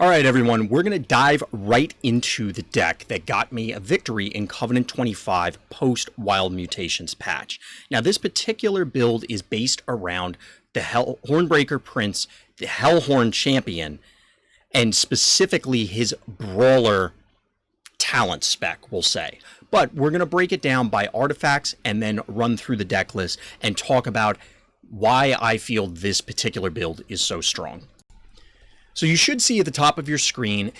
All right, everyone, we're going to dive right into the deck that got me a victory in Covenant 25 post-Wild Mutations patch. Now, this particular build is based around the Hornbreaker Prince, the Hellhorn champion, and specifically his Brawler talent spec, we'll say. But we're going to break it down by artifacts and then run through the deck list and talk about why I feel this particular build is so strong. So you should see at the top of your screen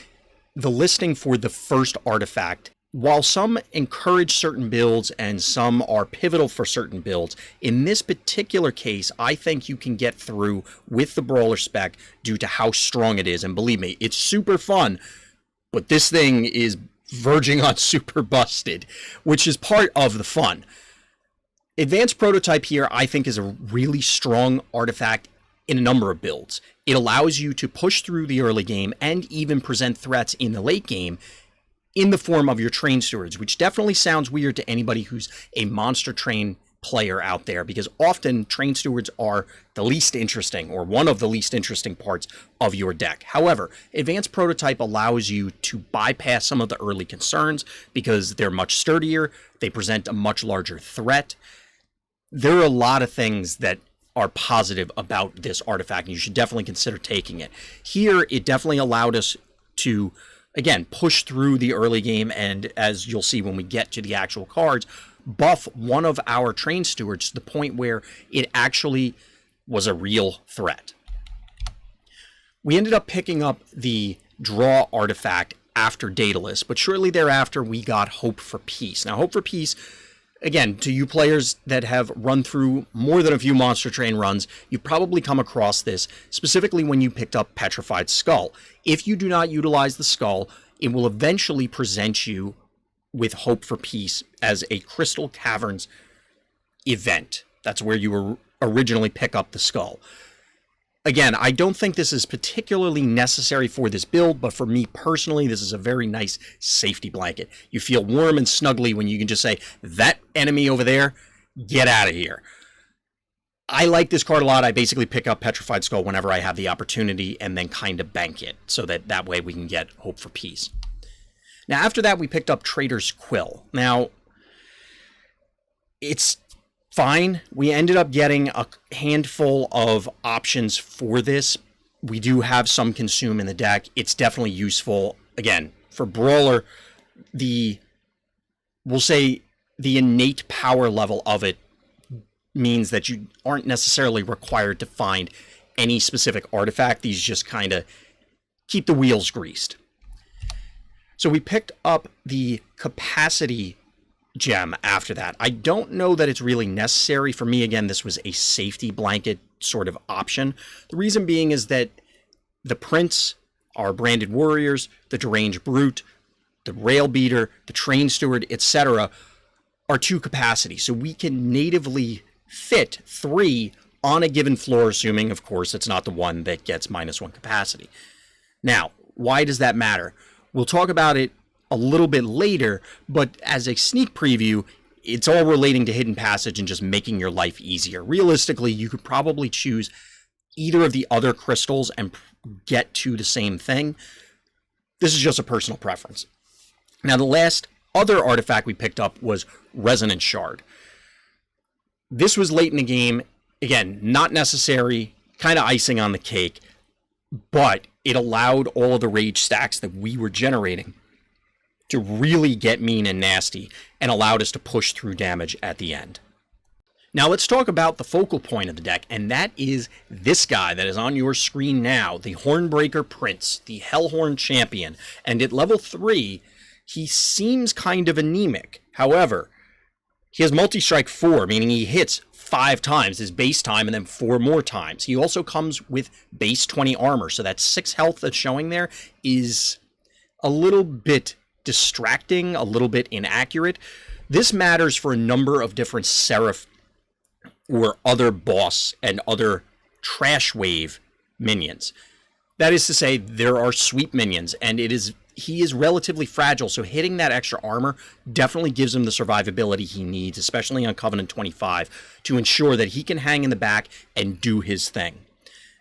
the listing for the first artifact. While some encourage certain builds and some are pivotal for certain builds, in this particular case, I think you can get through with the Brawler spec due to how strong it is. And believe me, it's super fun, but this thing is verging on super busted, which is part of the fun. Advanced Prototype here, I think, is a really strong artifact in a number of builds. It allows you to push through the early game and even present threats in the late game in the form of your train stewards, which definitely sounds weird to anybody who's a monster train player out there, because often train stewards are the least interesting or one of the least interesting parts of your deck. However, Advanced Prototype allows you to bypass some of the early concerns because they're much sturdier, they present a much larger threat. There are a lot of things that are positive about this artifact, and you should definitely consider taking it. Here, it definitely allowed us to, again, push through the early game, and as you'll see when we get to the actual cards, buff one of our train stewards to the point where it actually was a real threat. We ended up picking up the draw artifact after Daedalus, but shortly thereafter we got Hope for Peace. Now, Hope for Peace, again, to you players that have run through more than a few Monster Train runs, you probably come across this, specifically when you picked up Petrified Skull. If you do not utilize the Skull, it will eventually present you with Hope for Peace as a Crystal Caverns event. That's where you originally pick up the Skull. Again, I don't think this is particularly necessary for this build, but for me personally, this is a very nice safety blanket. You feel warm and snuggly when you can just say, that enemy over there, get out of here. I like this card a lot. I basically pick up Petrified Skull whenever I have the opportunity and then kind of bank it so that way we can get Hope for Peace. Now, after that, we picked up Trader's Quill. Now, it's fine. We ended up getting a handful of options for this. We do have some consume in the deck. It's definitely useful. Again, for Brawler, we'll say the innate power level of it means that you aren't necessarily required to find any specific artifact. These just kind of keep the wheels greased. So we picked up the Capacity gem after that. I don't know that it's really necessary. For me, again, this was a safety blanket sort of option. The reason being is that the Prince, our Branded Warriors, the Deranged Brute, the Rail Beater, the Train Steward, etc. are 2 capacity. So we can natively fit 3 on a given floor, assuming, of course, it's not the one that gets -1 capacity. Now, why does that matter? We'll talk about it a little bit later, but as a sneak preview, it's all relating to Hidden Passage and just making your life easier. Realistically, you could probably choose either of the other crystals and get to the same thing. This is just a personal preference. Now, the last other artifact we picked up was Resonance Shard. This was late in the game. Again, not necessary, kind of icing on the cake, but it allowed all of the rage stacks that we were generating to really get mean and nasty and allowed us to push through damage at the end. Now let's talk about the focal point of the deck, and that is this guy that is on your screen now, the Hornbreaker Prince, the Hellhorn champion. And at level 3, he seems kind of anemic. However, he has multi-strike 4, meaning he hits 5 times his base time and then 4 more times. He also comes with base 20 armor, so that 6 health that's showing there is a little bit distracting, a little bit inaccurate. This matters for a number of different Seraph or other boss and other trash wave minions. That is to say, there are sweep minions, and he is relatively fragile, so hitting that extra armor definitely gives him the survivability he needs, especially on Covenant 25, to ensure that he can hang in the back and do his thing.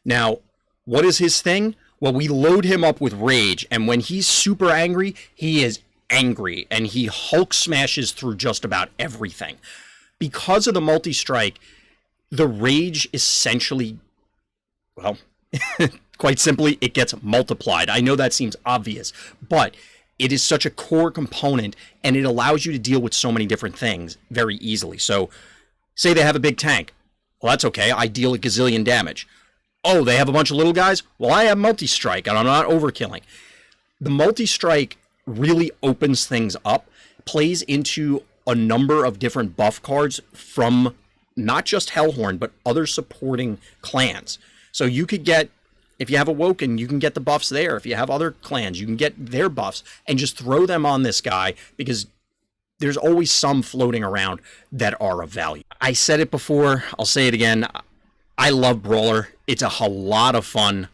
Now, what is his thing? Well, we load him up with rage, and when he's super angry, he is angry, and he Hulk smashes through just about everything. Because of the multi-strike, the rage essentially, well, quite simply, it gets multiplied. I know that seems obvious, but it is such a core component, and it allows you to deal with so many different things very easily. So, say they have a big tank. Well, that's okay. I deal a gazillion damage. Oh, they have a bunch of little guys? Well, I have multi-strike, and I'm not overkilling. The multi-strike really opens things up, plays into a number of different buff cards from not just Hellhorn, but other supporting clans. So you could get, if you have Awoken, you can get the buffs there. If you have other clans, you can get their buffs and just throw them on this guy, because there's always some floating around that are of value. I said it before, I'll say it again. I love Brawler. It's a lot of fun.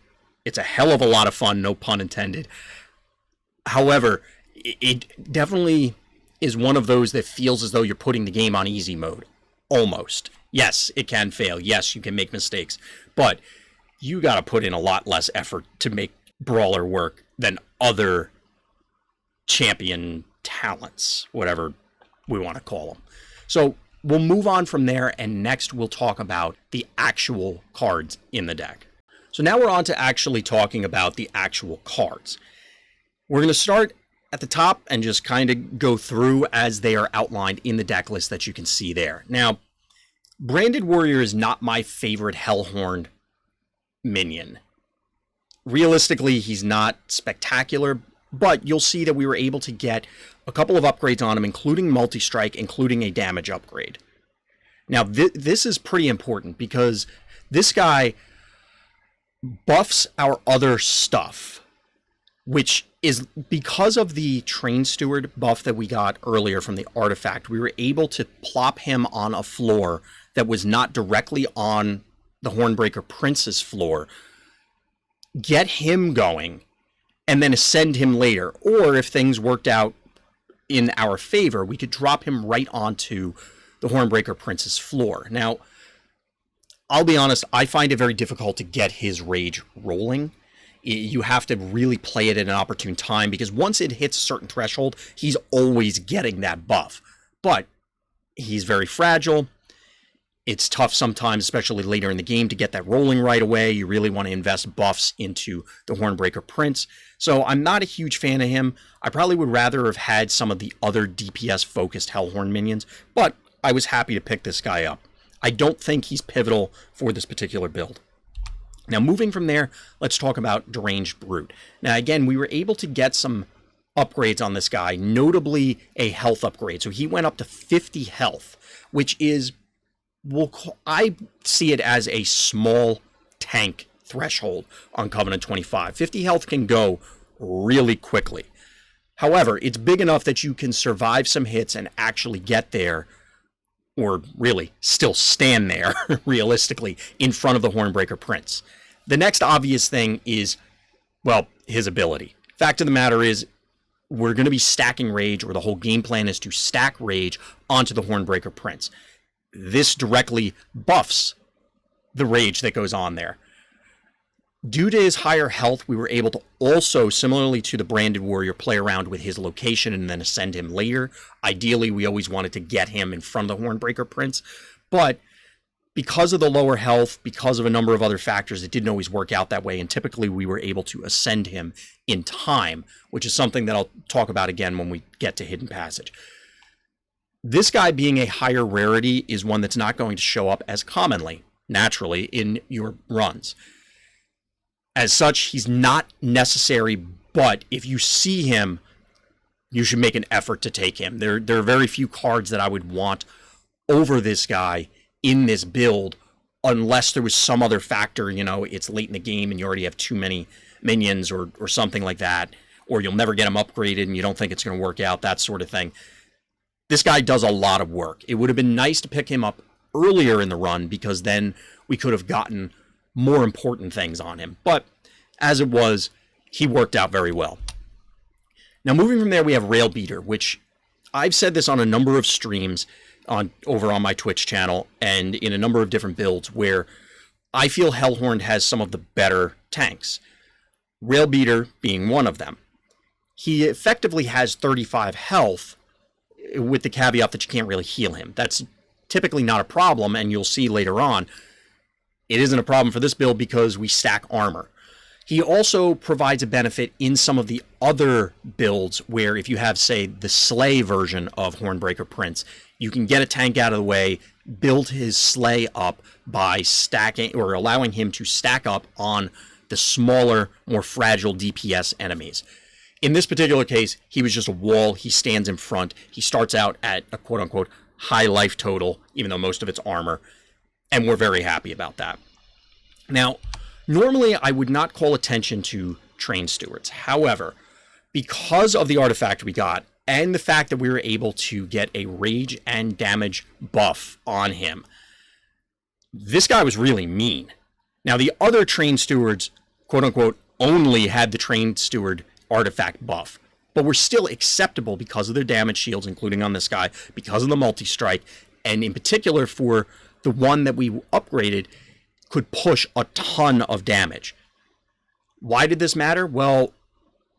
It's a hell of a lot of fun, no pun intended. However, it definitely is one of those that feels as though you're putting the game on easy mode. Almost. Yes, it can fail. Yes, you can make mistakes. But you got to put in a lot less effort to make Brawler work than other champion talents, whatever we want to call them. So we'll move on from there, and next we'll talk about the actual cards in the deck. So now we're on to actually talking about the actual cards. We're going to start at the top and just kind of go through as they are outlined in the deck list that you can see there. Now, Branded Warrior is not my favorite Hellhorned minion. Realistically, he's not spectacular, but you'll see that we were able to get a couple of upgrades on him, including multi-strike, including a damage upgrade. Now, this is pretty important because this guy buffs our other stuff, which is because of the Train Steward buff that we got earlier from the artifact. We were able to plop him on a floor that was not directly on the Hornbreaker Prince's floor, get him going, and then ascend him later. Or if things worked out in our favor, we could drop him right onto the Hornbreaker Prince's floor. Now, I'll be honest, I find it very difficult to get his rage rolling. You have to really play it at an opportune time, because once it hits a certain threshold, he's always getting that buff. But he's very fragile. It's tough sometimes, especially later in the game, to get that rolling right away. You really want to invest buffs into the Hornbreaker Prince. So I'm not a huge fan of him. I probably would rather have had some of the other DPS-focused Hellhorn minions, but I was happy to pick this guy up. I don't think he's pivotal for this particular build. Now, moving from there, let's talk about Deranged Brute. Now, again, we were able to get some upgrades on this guy, notably a health upgrade. So he went up to 50 health, which is, I see it as a small tank threshold on Covenant 25. 50 health can go really quickly. However, it's big enough that you can survive some hits and actually get there, or really still stand there, realistically, in front of the Hornbreaker Prince. The next obvious thing is, well, his ability. Fact of the matter is, we're going to be stacking rage, or the whole game plan is to stack rage onto the Hornbreaker Prince. This directly buffs the rage that goes on there. Due to his higher health, we were able to also, similarly to the Branded Warrior, play around with his location and then ascend him later. Ideally, we always wanted to get him in front of the Hornbreaker Prince, but because of the lower health, because of a number of other factors, it didn't always work out that way, and typically we were able to ascend him in time, which is something that I'll talk about again when we get to Hidden Passage. This guy being a higher rarity is one that's not going to show up as commonly, naturally, in your runs. As such, he's not necessary, but if you see him, you should make an effort to take him. There are very few cards that I would want over this guy in this build, unless there was some other factor, you know, it's late in the game and you already have too many minions or something like that, or you'll never get him upgraded and you don't think it's going to work out, that sort of thing. This guy does a lot of work. It would have been nice to pick him up earlier in the run, because then we could have gotten more important things on him. But as it was, he worked out very well. Now, moving from there, we have Railbeater, which I've said this on a number of streams over on my Twitch channel and in a number of different builds, where I feel Hellhorned has some of the better tanks. Rail Beater being one of them. He effectively has 35 health, with the caveat that you can't really heal him. That's typically not a problem, and you'll see later on, it isn't a problem for this build because we stack armor. He also provides a benefit in some of the other builds where if you have, say, the Slay version of Hornbreaker Prince, you can get a tank out of the way, build his Slay up by stacking or allowing him to stack up on the smaller, more fragile DPS enemies. In this particular case, he was just a wall. He stands in front. He starts out at a quote-unquote high life total, even though most of it's armor, and we're very happy about that. Now, normally I would not call attention to trained stewards. However, because of the artifact we got, and the fact that we were able to get a rage and damage buff on him, this guy was really mean. Now, the other trained stewards, quote-unquote, only had the trained steward artifact buff, but were still acceptable because of their damage shields, including on this guy, because of the multi-strike, and in particular for the one that we upgraded, could push a ton of damage. Why did this matter? Well,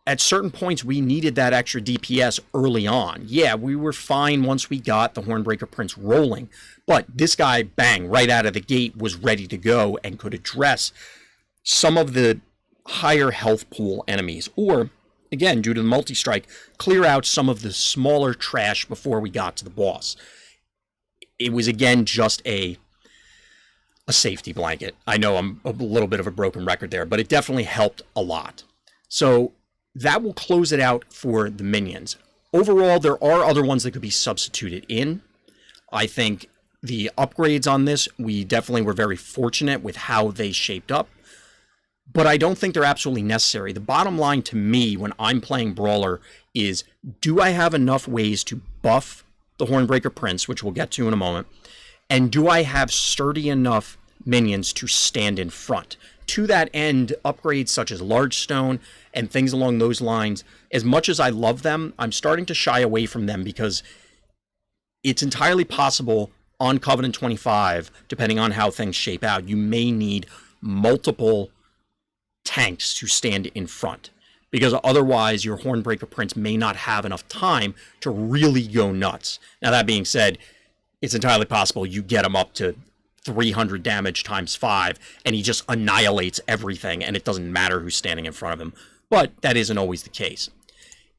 at certain points, we needed that extra DPS early on. Yeah, we were fine once we got the Hornbreaker Prince rolling, but this guy, bang, right out of the gate, was ready to go and could address some of the higher health pool enemies, or, again, due to the multi-strike, clear out some of the smaller trash before we got to the boss. It was, again, just a safety blanket. I know I'm a little bit of a broken record there, but it definitely helped a lot. So that will close it out for the minions. Overall, there are other ones that could be substituted in. I think the upgrades on this, we definitely were very fortunate with how they shaped up, but I don't think they're absolutely necessary. The bottom line to me when I'm playing Brawler is, do I have enough ways to buff the Hornbreaker Prince, which we'll get to in a moment, and do I have sturdy enough minions to stand in front? To that end, upgrades such as Large Stone and things along those lines, as much as I love them, I'm starting to shy away from them because it's entirely possible on Covenant 25, depending on how things shape out, you may need multiple tanks to stand in front, because otherwise your Hornbreaker Prince may not have enough time to really go nuts. Now, that being said, it's entirely possible you get him up to 300 damage times 5, and he just annihilates everything, and it doesn't matter who's standing in front of him. But that isn't always the case.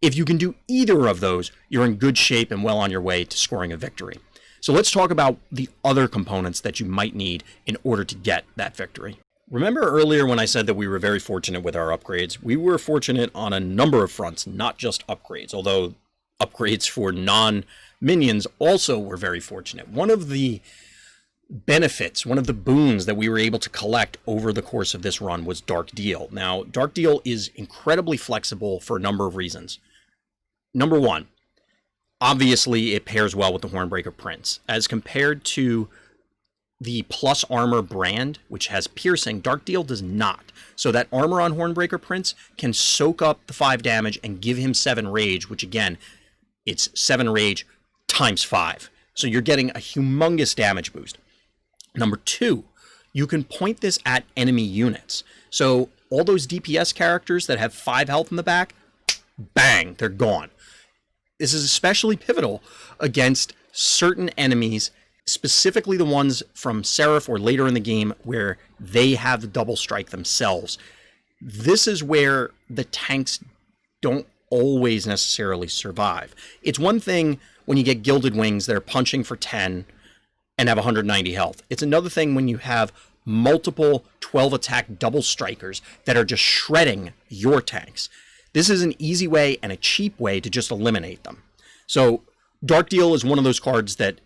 If you can do either of those, you're in good shape and well on your way to scoring a victory. So let's talk about the other components that you might need in order to get that victory. Remember earlier when I said that we were very fortunate with our upgrades? We were fortunate on a number of fronts, not just upgrades, although upgrades for non-minions also were very fortunate. One of the benefits, one of the boons that we were able to collect over the course of this run was Dark Deal. Now, Dark Deal is incredibly flexible for a number of reasons. Number one, obviously it pairs well with the Hornbreaker Prince. As compared to the Plus Armor brand, which has piercing, Dark Deal does not. So that armor on Hornbreaker Prince can soak up the 5 damage and give him 7 rage, which again, it's 7 rage times 5. So you're getting a humongous damage boost. Number two, you can point this at enemy units. So all those DPS characters that have 5 health in the back, bang, they're gone. This is especially pivotal against certain enemies, specifically the ones from Seraph or later in the game where they have the double strike themselves. This is where the tanks don't always necessarily survive. It's one thing when you get Gilded Wings that are punching for 10 and have 190 health. It's another thing when you have multiple 12 attack double strikers that are just shredding your tanks. This is an easy way and a cheap way to just eliminate them. So Dark Deal is one of those cards that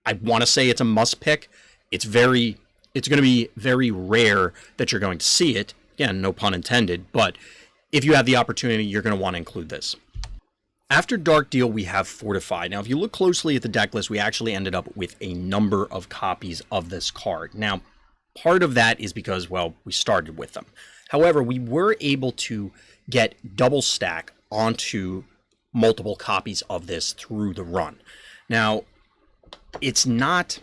I want to say it's a must pick. It's going to be very rare that you're going to see it. Again, no pun intended, but if you have the opportunity, you're going to want to include this. After Dark Deal, we have Fortified. Now, if you look closely at the deck list, we actually ended up with a number of copies of this card. Now, part of that is because, well, we started with them. However, we were able to get double stack onto multiple copies of this through the run. Now, it's not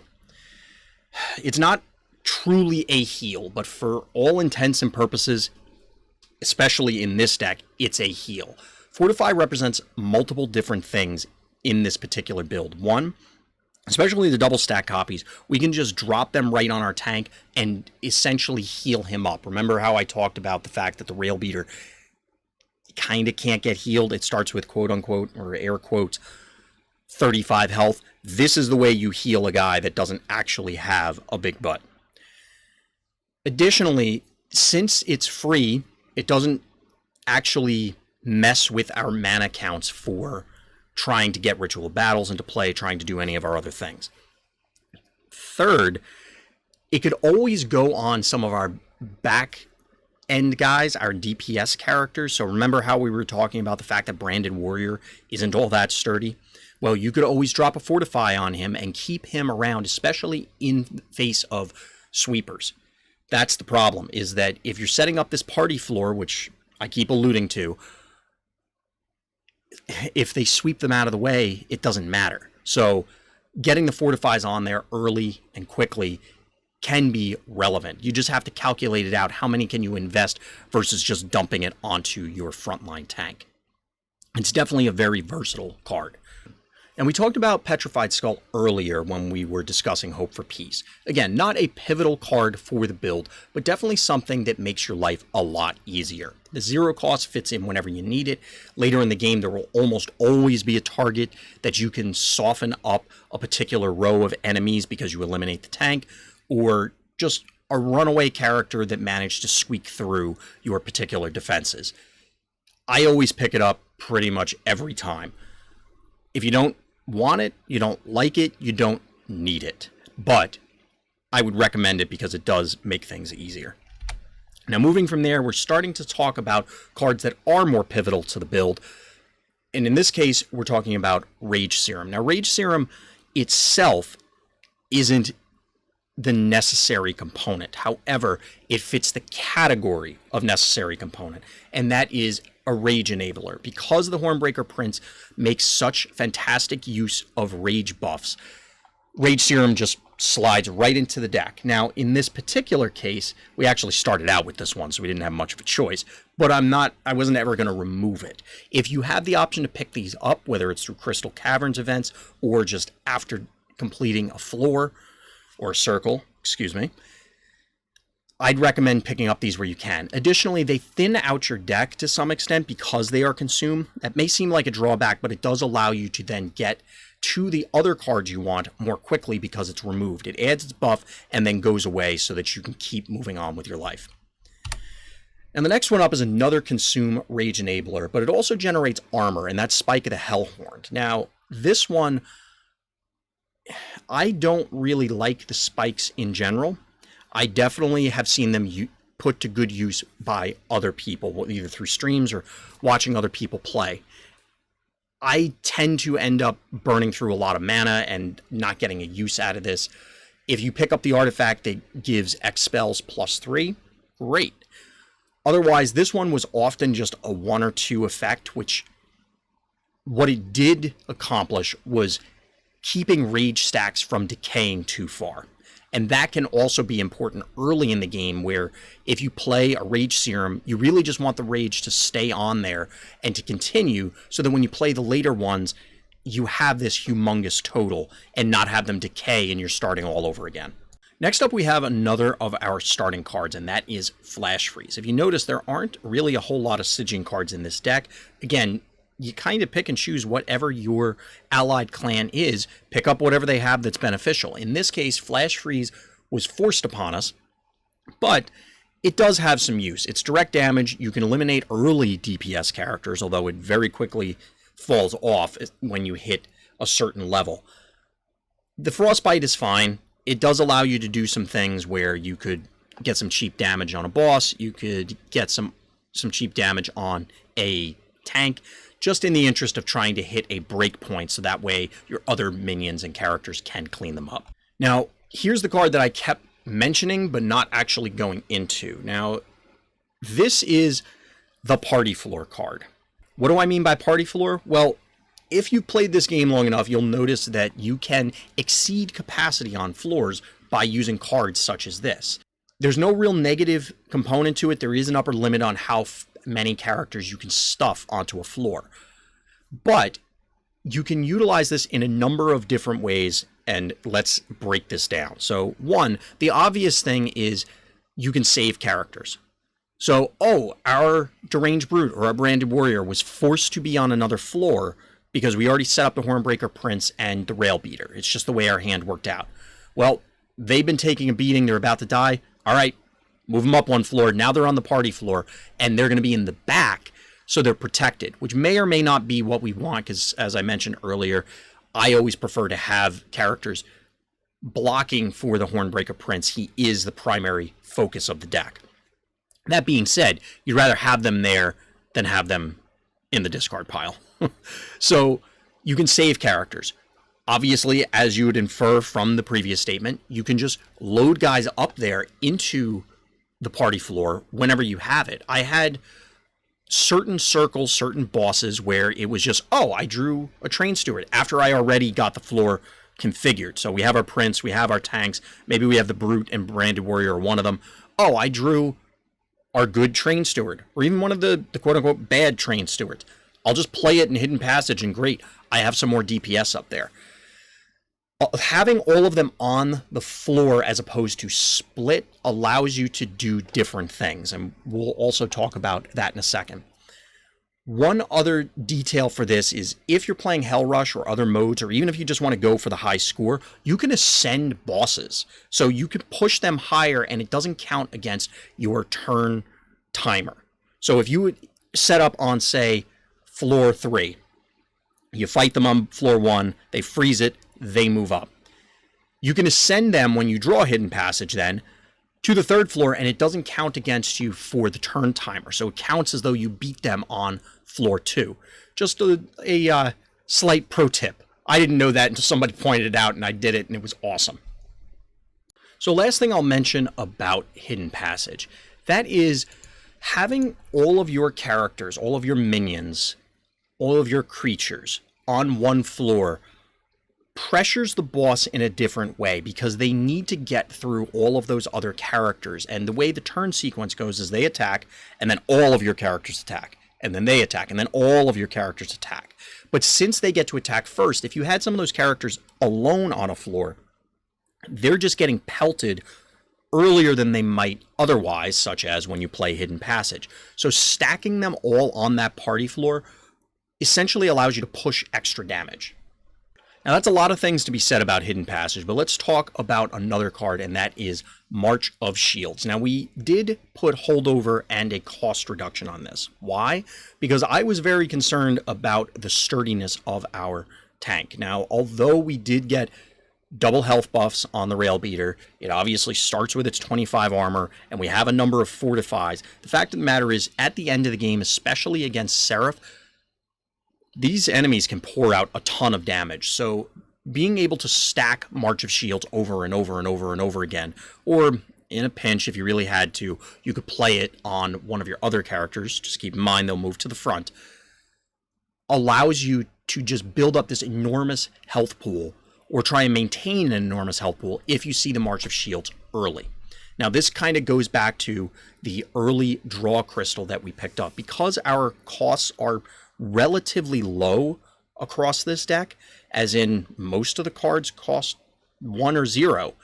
truly a heal, but for all intents and purposes, especially in this deck, it's a heal. Fortify represents multiple different things in this particular build. One, especially the double stack copies, we can just drop them right on our tank and essentially heal him up. Remember how I talked about the fact that the Rail Beater kind of can't get healed? It starts with quote unquote, or air quotes, 35 health. This is the way you heal a guy that doesn't actually have a big butt. Additionally, since it's free, it doesn't actually mess with our mana counts for trying to get ritual battles into play, trying to do any of our other things. Third, it could always go on some of our back end guys, our DPS characters. So remember how we were talking about the fact that Branded Warrior isn't all that sturdy? Well, you could always drop a Fortify on him and keep him around, especially in face of sweepers. That's the problem, is that if you're setting up this party floor, which I keep alluding to, if they sweep them out of the way, it doesn't matter. So getting the Fortifies on there early and quickly can be relevant. You just have to calculate it out. How many can you invest versus just dumping it onto your frontline tank? It's definitely a very versatile card. And we talked about Petrified Skull earlier when we were discussing Hope for Peace. Again, not a pivotal card for the build, but definitely something that makes your life a lot easier. The 0 cost fits in whenever you need it. Later in the game, there will almost always be a target that you can soften up a particular row of enemies because you eliminate the tank, or just a runaway character that managed to squeak through your particular defenses. I always pick it up pretty much every time. If you don't want it, you don't like it, you don't need it. But I would recommend it because it does make things easier. Now, moving from there, we're starting to talk about cards that are more pivotal to the build. And in this case, we're talking about Rage Serum. Now, Rage Serum itself isn't the necessary component. However, it fits the category of necessary component, and that is a Rage Enabler. Because the Hornbreaker Prince makes such fantastic use of rage buffs, Rage Serum just slides right into the deck. Now, in this particular case, we actually started out with this one, so we didn't have much of a choice, but I wasn't ever going to remove it. If you have the option to pick these up, whether it's through Crystal Caverns events or just after completing a floor or a circle, excuse me, I'd recommend picking up these where you can. Additionally, they thin out your deck to some extent because they are consumed. That may seem like a drawback, but it does allow you to then get to the other cards you want more quickly because it's removed. It adds its buff and then goes away so that you can keep moving on with your life. And the next one up is another Consume Rage Enabler, but it also generates armor, and that's Spike of the Hellhorned. Now, this one, I don't really like the spikes in general. I definitely have seen them put to good use by other people, either through streams or watching other people play. I tend to end up burning through a lot of mana and not getting a use out of this. If you pick up the artifact that gives X spells +3, great. Otherwise, this one was often just a 1 or 2 effect, which what it did accomplish was keeping rage stacks from decaying too far. And that can also be important early in the game, where if you play a Rage Serum, you really just want the rage to stay on there and to continue, so that when you play the later ones, you have this humongous total and not have them decay and you're starting all over again. Next up, we have another of our starting cards, and that is Flash Freeze. If you notice, there aren't really a whole lot of Stygian cards in this deck. Again, you kind of pick and choose whatever your allied clan is, pick up whatever they have that's beneficial. In this case, Flash Freeze was forced upon us, but it does have some use. It's direct damage. You can eliminate early DPS characters, although it very quickly falls off when you hit a certain level. The Frostbite is fine. It does allow you to do some things where you could get some cheap damage on a boss. You could get some cheap damage on a tank, just in the interest of trying to hit a break point, so that way your other minions and characters can clean them up. Now, here's the card that I kept mentioning but not actually going into. Now, this is the Party Floor card. What do I mean by Party Floor? Well, if you've played this game long enough, you'll notice that you can exceed capacity on floors by using cards such as this. There's no real negative component to it. There is an upper limit on how many characters you can stuff onto a floor. But you can utilize this in a number of different ways, and let's break this down. So one, the obvious thing is you can save characters. So, our Deranged Brute or our Branded Warrior was forced to be on another floor because we already set up the Hornbreaker Prince and the Rail Beater. It's just the way our hand worked out. Well, they've been taking a beating. They're about to die. All right, move them up one floor. Now they're on the party floor, and they're going to be in the back, so they're protected, which may or may not be what we want because, as I mentioned earlier, I always prefer to have characters blocking for the Hornbreaker Prince. He is the primary focus of the deck. That being said, you'd rather have them there than have them in the discard pile. So you can save characters. Obviously, as you would infer from the previous statement, you can just load guys up there into the party floor whenever you have it. I had certain circles, certain bosses where it was just, I drew a train steward after I already got the floor configured. So we have our prince, we have our tanks, maybe we have the brute and branded warrior or one of them. I drew our good train steward, or even one of the quote-unquote bad train stewards. I'll just play it in Hidden Passage, and great, I have some more DPS up there. Having all of them on the floor as opposed to split allows you to do different things, and we'll also talk about that in a second. One other detail for this is if you're playing Hell Rush or other modes, or even if you just want to go for the high score, you can ascend bosses. So you can push them higher and it doesn't count against your turn timer. So if you would set up on, say, floor 3, you fight them on floor 1, they freeze it, they move up. You can ascend them when you draw Hidden Passage then to the 3rd floor, and it doesn't count against you for the turn timer. So it counts as though you beat them on floor 2. Just a slight pro tip. I didn't know that until somebody pointed it out, and I did it, and it was awesome. So last thing I'll mention about Hidden Passage, that is having all of your characters, all of your minions, all of your creatures on one floor pressures the boss in a different way because they need to get through all of those other characters. And the way the turn sequence goes is they attack, and then all of your characters attack, and then they attack, and then all of your characters attack. But since they get to attack first, if you had some of those characters alone on a floor, they're just getting pelted earlier than they might otherwise, such as when you play Hidden Passage. So stacking them all on that party floor essentially allows you to push extra damage. Now, that's a lot of things to be said about Hidden Passage, but let's talk about another card, and that is March of Shields. Now, we did put holdover and a cost reduction on this. Why? Because I was very concerned about the sturdiness of our tank. Now, although we did get double health buffs on the Rail Beater, it obviously starts with its 25 armor, and we have a number of Fortifies. The fact of the matter is, at the end of the game, especially against Seraph, these enemies can pour out a ton of damage. So being able to stack March of Shields over and over and over and over again, or in a pinch, if you really had to, you could play it on one of your other characters, just keep in mind they'll move to the front, allows you to just build up this enormous health pool, or try and maintain an enormous health pool if you see the March of Shields early. Now, this kind of goes back to the early draw crystal that we picked up. Because our costs are relatively low across this deck, as in most of the cards cost 1 or 0.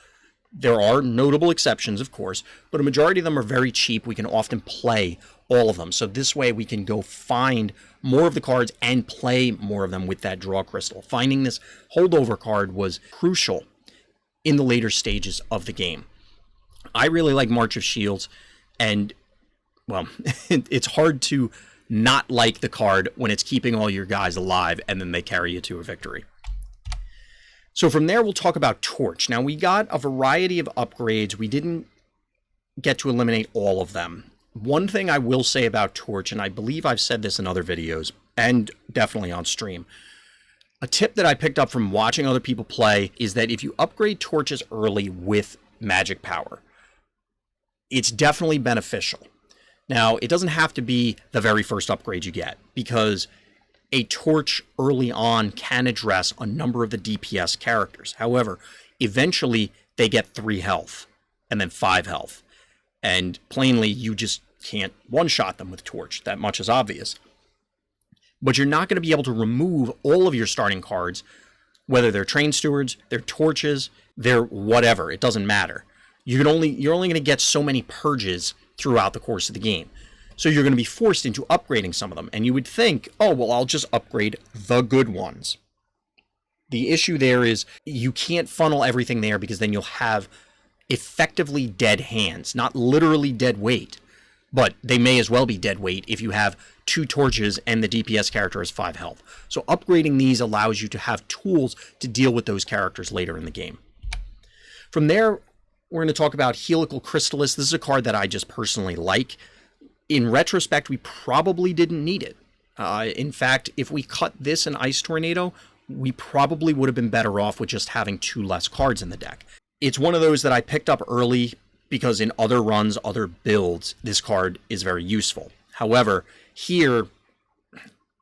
There are notable exceptions, of course, but a majority of them are very cheap. We can often play all of them. So this way we can go find more of the cards and play more of them with that draw crystal. Finding this holdover card was crucial in the later stages of the game. I really like March of Shields, and, well, it's hard to not like the card when it's keeping all your guys alive and then they carry you to a victory. So from there, we'll talk about Torch. Now, we got a variety of upgrades. We didn't get to eliminate all of them. One thing I will say about Torch, and I believe I've said this in other videos and definitely on stream, a tip that I picked up from watching other people play is that if you upgrade Torches early with magic power, it's definitely beneficial. Now, it doesn't have to be the very first upgrade you get, because a Torch early on can address a number of the DPS characters. However, eventually they get 3 health and then 5 health. And plainly, you just can't one-shot them with Torch. That much is obvious. But you're not going to be able to remove all of your starting cards, whether they're Train Stewards, they're Torches, they're whatever. It doesn't matter. You're only going to get so many purges throughout the course of the game. So you're going to be forced into upgrading some of them. And you would think, oh, well, I'll just upgrade the good ones. The issue there is you can't funnel everything there, because then you'll have effectively dead hands. Not literally dead weight, but they may as well be dead weight if you have 2 Torches and the DPS character has 5 health. So upgrading these allows you to have tools to deal with those characters later in the game. From there, we're going to talk about Helical Crystallis. This is a card that I just personally like. In retrospect, we probably didn't need it. In fact, if we cut this in Ice Tornado, we probably would have been better off with just having 2 less cards in the deck. It's one of those that I picked up early because in other runs, other builds, this card is very useful. However, here,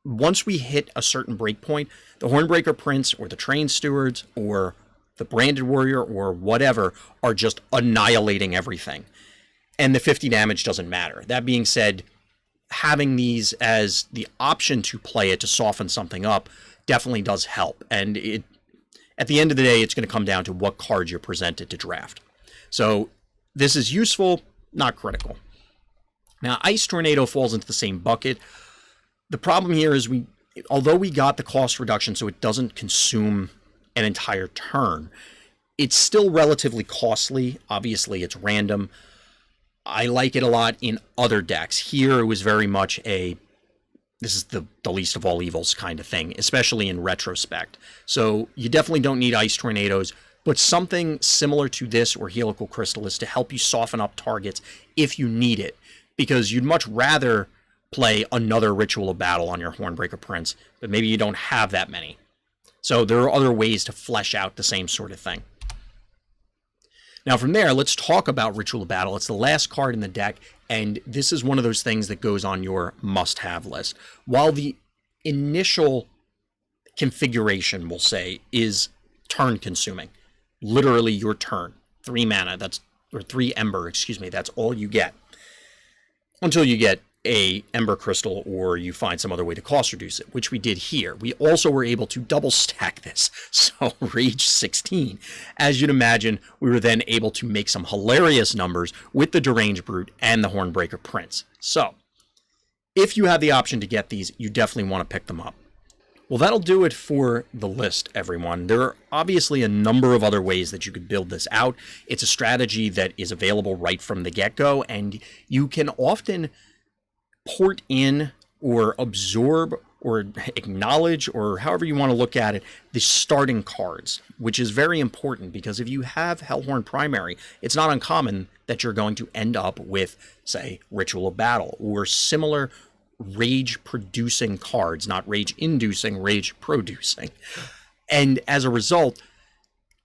once we hit a certain breakpoint, the Hornbreaker Prince or the Train Stewards or the Branded Warrior or whatever are just annihilating everything. And the 50 damage doesn't matter. That being said, having these as the option to play it to soften something up definitely does help. And at the end of the day, it's going to come down to what cards you're presented to draft. So this is useful, not critical. Now, Ice Tornado falls into the same bucket. The problem here is although we got the cost reduction so it doesn't consume an entire turn, it's still relatively costly. Obviously, it's random. I like it a lot in other decks. Here, it was very much this is the least of all evils kind of thing, especially in retrospect. So you definitely don't need Ice Tornadoes, but something similar to this or Helical Crystallis to help you soften up targets if you need it, because you'd much rather play another Ritual of Battle on your Hornbreaker Prince, but maybe you don't have that many. So there are other ways to flesh out the same sort of thing. Now from there, let's talk about Ritual of Battle. It's the last card in the deck, and this is one of those things that goes on your must-have list. While the initial configuration, we'll say, is turn-consuming, literally your turn, 3 mana, or 3 Ember, excuse me, that's all you get. Until you get a Ember Crystal or you find some other way to cost reduce it, which we did here. We also were able to double stack this, so Rage 16. As you'd imagine, we were then able to make some hilarious numbers with the Deranged Brute and the Hornbreaker Prince. So, if you have the option to get these, you definitely want to pick them up. Well, that'll do it for the list, everyone. There are obviously a number of other ways that you could build this out. It's a strategy that is available right from the get-go, and you can often port in or absorb or acknowledge, or however you want to look at it, the starting cards, which is very important because if you have Hellhorn primary, it's not uncommon that you're going to end up with, say, Ritual of Battle or similar rage-producing cards, not rage-inducing, rage-producing. And as a result,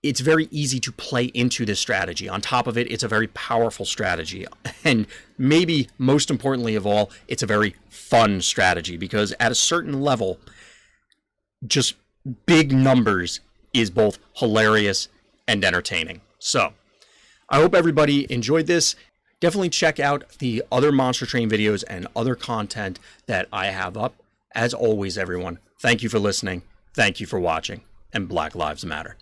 it's very easy to play into this strategy. On top of it, it's a very powerful strategy. And maybe most importantly of all, it's a very fun strategy because at a certain level, just big numbers is both hilarious and entertaining. So, I hope everybody enjoyed this. Definitely check out the other Monster Train videos and other content that I have up. As always, everyone, thank you for listening, thank you for watching, and Black Lives Matter.